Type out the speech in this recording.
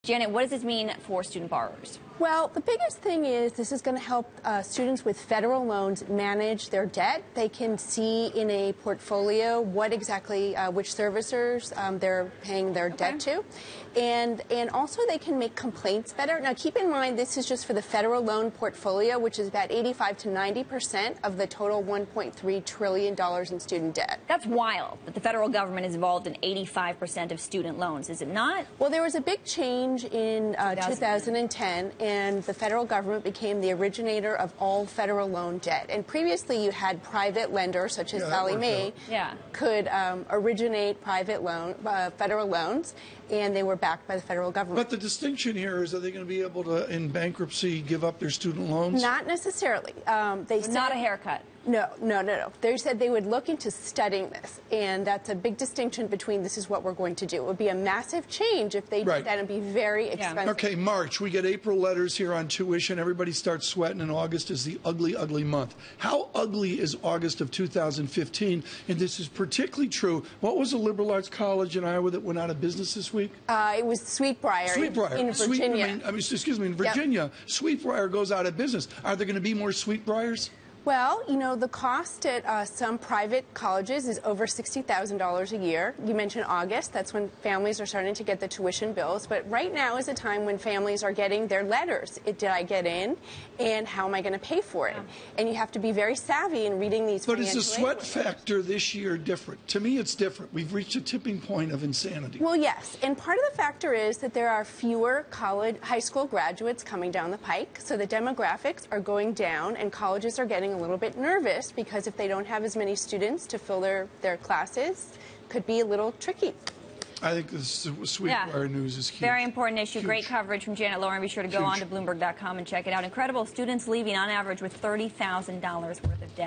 Janet, what does this mean for student borrowers? Well, the biggest thing is this is going to help students with federal loans manage their debt. They can see in a portfolio what exactly, which servicers they're paying their debt to. And also they can make complaints better. Now, keep in mind, this is just for the federal loan portfolio, which is about 85 to 90% of the total $1.3 trillion in student debt. That's wild that the federal government is involved in 85% of student loans, is it not? Well, there was a big change in 2010. And the federal government became the originator of all federal loan debt. And previously, you had private lenders, such as Sallie Mae, could originate federal loans, and they were backed by the federal government. But the distinction here is, are they going to be able to, in bankruptcy, give up their student loans? Not necessarily. They said, not a haircut. No. They said they would look into studying this, and that's a big distinction between this is what we're going to do. It would be a massive change if they did that and be very expensive. Okay, March, we get April letters here on tuition. Everybody starts sweating, and August is the ugly, ugly month. How ugly is August of 2015? And this is particularly true. What was a liberal arts college in Iowa that went out of business this week? It was Sweetbriar in Virginia. In Virginia, Sweetbriar goes out of business. Are there going to be more Sweetbriars? Well, you know, the cost at some private colleges is over $60,000 a year. You mentioned August. That's when families are starting to get the tuition bills. But right now is a time when families are getting their letters. Did I get in? And how am I going to pay for it? And you have to be very savvy in reading these financial But is the sweat factor this year different? To me, it's different. We've reached a tipping point of insanity. Well, yes. And part of the factor is that there are fewer high school graduates coming down the pike. So the demographics are going down, and colleges are getting a little bit nervous because if they don't have as many students to fill their classes, could be a little tricky. I think this Sweetbriar news is huge. Very important issue. Huge. Great coverage from Janet Lorin. Be sure to go on to Bloomberg.com and check it out. Incredible. Students leaving on average with $30,000 worth of debt.